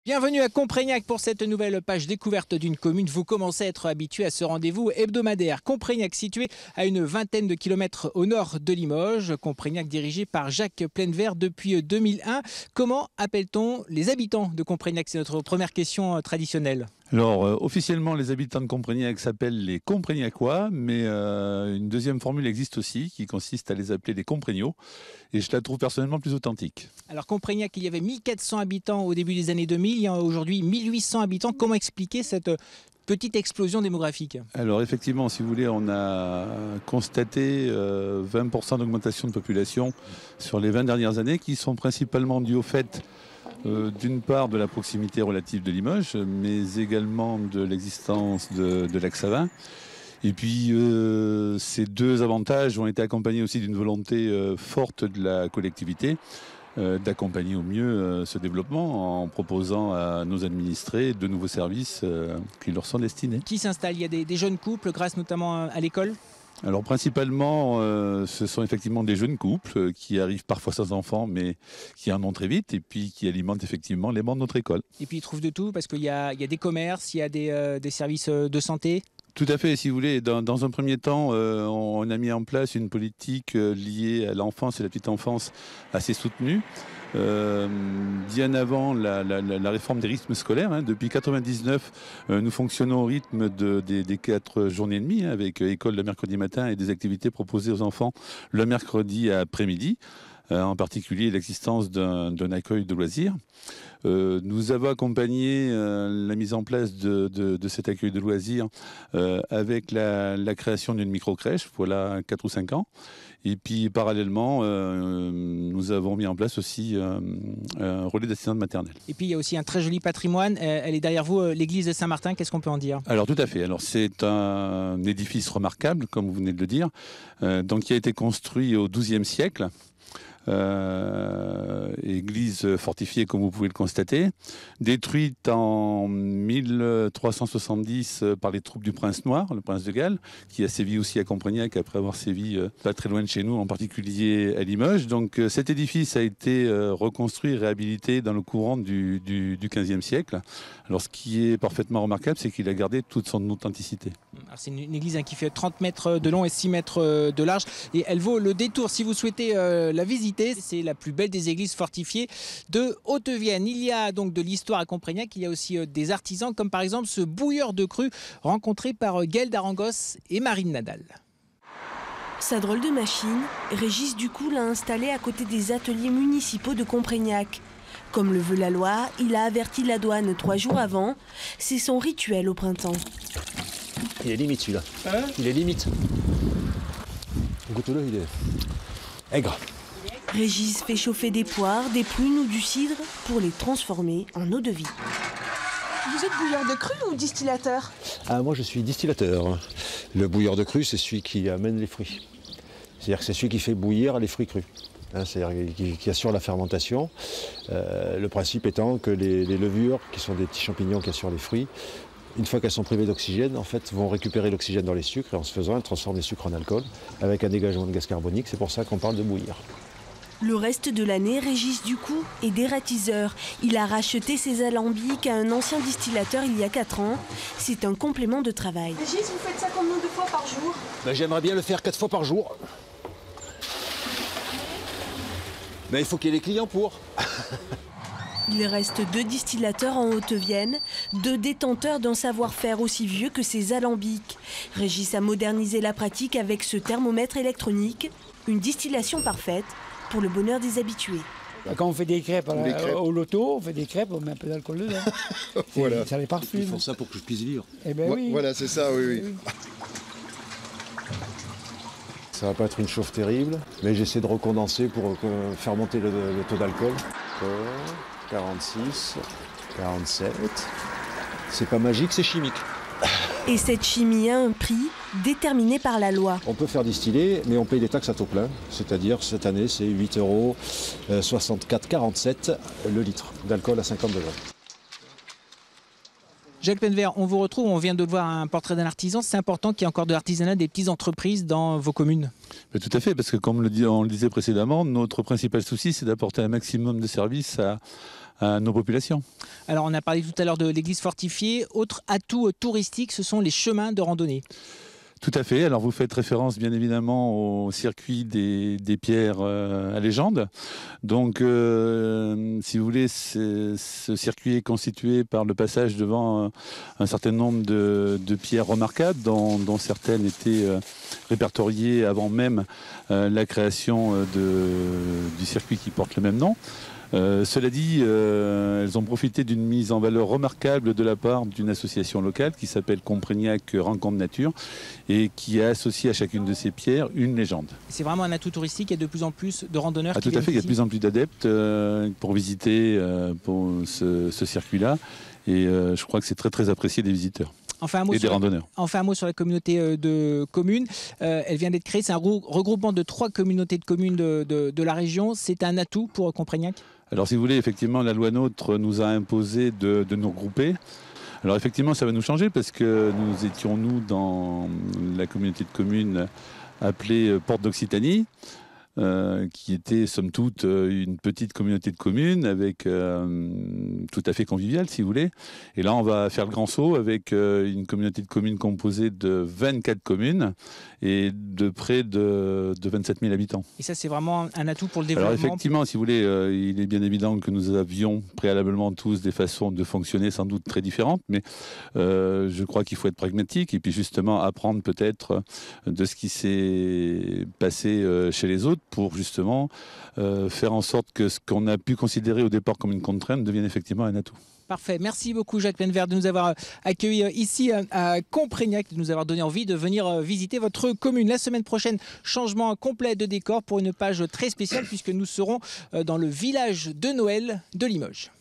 Bienvenue à Comprignac pour cette nouvelle page découverte d'une commune. Vous commencez à être habitué à ce rendez-vous hebdomadaire. Comprignac, situé à une vingtaine de kilomètres au nord de Limoges. Comprignac dirigé par Jacques Plainevert depuis 2001. Comment appelle-t-on les habitants de Comprignac? C'est notre première question traditionnelle. Alors, officiellement, les habitants de Comprignac s'appellent les Comprignacois, mais une deuxième formule existe aussi, qui consiste à les appeler les Comprignots, et je la trouve personnellement plus authentique. Alors, Comprignac, il y avait 1400 habitants au début des années 2000, il y a aujourd'hui 1800 habitants. Comment expliquer cette petite explosion démographique? Alors, effectivement, si vous voulez, on a constaté 20% d'augmentation de population sur les 20 dernières années, qui sont principalement dues au fait d'une part de la proximité relative de Limoges, mais également de l'existence de Lac-Savin. Et puis ces deux avantages ont été accompagnés aussi d'une volonté forte de la collectivité d'accompagner au mieux ce développement en proposant à nos administrés de nouveaux services qui leur sont destinés. Qui s'installe? Il y a des jeunes couples grâce notamment à l'école? Alors principalement, ce sont effectivement des jeunes couples qui arrivent parfois sans enfants, mais qui en ont très vite et puis qui alimentent effectivement les bancs de notre école. Et puis ils trouvent de tout parce qu'il y a des commerces, il y a des services de santé. Tout à fait, si vous voulez. Dans un premier temps, on a mis en place une politique liée à l'enfance et la petite enfance assez soutenue. Bien avant la réforme des rythmes scolaires, depuis 1999, nous fonctionnons au rythme des 4 journées et demie, avec école le mercredi matin et des activités proposées aux enfants le mercredi après-midi, en particulier l'existence d'un accueil de loisirs. Nous avons accompagné la mise en place de cet accueil de loisirs avec la création d'une micro-crèche, voilà 4 ou 5 ans. Et puis parallèlement, nous avons mis en place aussi un relais d'assistante maternelle. Et puis il y a aussi un très joli patrimoine. Elle est derrière vous, l'église de Saint-Martin. Qu'est-ce qu'on peut en dire? Alors tout à fait. Alors c'est un édifice remarquable, comme vous venez de le dire, donc qui a été construit au XIIe siècle. Église fortifiée comme vous pouvez le constater, détruite en 1370 par les troupes du prince noir, le prince de Galles, qui a sévi aussi à Comprignac après avoir sévi pas très loin de chez nous, en particulier à Limoges. Donc cet édifice a été reconstruit, réhabilité dans le courant du XVe siècle. Alors ce qui est parfaitement remarquable, c'est qu'il a gardé toute son authenticité. C'est une église qui fait 30 mètres de long et 6 mètres de large, et elle vaut le détour si vous souhaitez la visiter. C'est la plus belle des églises fortifiées de Haute-Vienne. Il y a donc de l'histoire à Comprignac, il y a aussi des artisans, comme par exemple ce bouilleur de cru rencontré par Gaël Darangos et Marine Nadal. Sa drôle de machine, Régis Ducou l'a installée à côté des ateliers municipaux de Comprignac. Comme le veut la loi, il a averti la douane 3 jours avant. C'est son rituel au printemps. Il est limite celui-là. Il est limite. Goûte-le, il est aigre. Régis fait chauffer des poires, des prunes ou du cidre pour les transformer en eau de vie. Vous êtes bouilleur de cru ou distillateur? Moi je suis distillateur. Le bouilleur de cru, c'est celui qui amène les fruits. C'est-à-dire que c'est celui qui fait bouillir les fruits crus. C'est-à-dire qui assure la fermentation. Le principe étant que les levures, qui sont des petits champignons qui assurent les fruits, une fois qu'elles sont privées d'oxygène, en fait, vont récupérer l'oxygène dans les sucres et en se faisant, elles transforment les sucres en alcool avec un dégagement de gaz carbonique. C'est pour ça qu'on parle de bouillir. Le reste de l'année, Régis Ducou est dératiseur. Il a racheté ses alambics à un ancien distillateur il y a 4 ans. C'est un complément de travail. Régis, vous faites ça combien de fois par jour? J'aimerais bien le faire 4 fois par jour. Mais il faut qu'il y ait les clients pour. Il reste 2 distillateurs en Haute-Vienne, 2 détenteurs d'un savoir-faire aussi vieux que ses alambics. Régis a modernisé la pratique avec ce thermomètre électronique. Une distillation parfaite pour le bonheur des habitués. Quand on fait des crêpes, au loto, on fait des crêpes, on met un peu d'alcool dedans. Voilà. Ça les parfume. Ils font ça pour que je puisse vivre. Eh ben oui. Voilà, c'est ça, oui. Ça va pas être une chauffe terrible, mais j'essaie de recondenser pour faire monter le taux d'alcool. 46, 47. C'est pas magique, c'est chimique. Et cette chimie a un prix déterminé par la loi. On peut faire distiller, mais on paye des taxes à taux plein. C'est-à-dire, cette année, c'est 8,64,47 € le litre d'alcool à 50 degrés. Jacques Penvert, on vous retrouve, on vient de voir un portrait d'un artisan. C'est important qu'il y ait encore de l'artisanat, des petites entreprises dans vos communes. Mais tout à fait, parce que comme on le disait précédemment, notre principal souci, c'est d'apporter un maximum de services à nos populations. Alors on a parlé tout à l'heure de l'église fortifiée. Autre atout touristique, ce sont les chemins de randonnée. Tout à fait. Alors vous faites référence bien évidemment au circuit des pierres à légende. Donc si vous voulez, ce circuit est constitué par le passage devant un certain nombre de pierres remarquables dont certaines étaient répertoriées avant même la création du circuit qui porte le même nom. Cela dit, elles ont profité d'une mise en valeur remarquable de la part d'une association locale qui s'appelle Comprignac Rencontre Nature et qui a associé à chacune de ces pierres une légende. C'est vraiment un atout touristique, il y a de plus en plus de randonneurs qui tout à fait, il y a de plus en plus d'adeptes pour visiter pour ce circuit-là et je crois que c'est très très apprécié des visiteurs. Enfin, un mot sur la communauté de communes. Elle vient d'être créée, c'est un regroupement de 3 communautés de communes de la région. C'est un atout pour Comprignac ? Alors si vous voulez, effectivement, la loi NOTRe nous a imposé de nous regrouper. Alors effectivement, ça va nous changer parce que nous étions, dans la communauté de communes appelée Porte d'Occitanie, qui était somme toute une petite communauté de communes avec tout à fait conviviale si vous voulez. Et là on va faire le grand saut avec une communauté de communes composée de 24 communes et de près de 27 000 habitants. Et ça c'est vraiment un atout pour le développement. Alors effectivement si vous voulez, il est bien évident que nous avions préalablement tous des façons de fonctionner sans doute très différentes, mais je crois qu'il faut être pragmatique et puis justement apprendre peut-être de ce qui s'est passé chez les autres pour justement faire en sorte que ce qu'on a pu considérer au départ comme une contrainte devienne effectivement un atout. Parfait. Merci beaucoup Jacques Penvert de nous avoir accueillis ici à Comprignac, de nous avoir donné envie de venir visiter votre commune. La semaine prochaine, changement complet de décor pour une page très spéciale puisque nous serons dans le village de Noël de Limoges.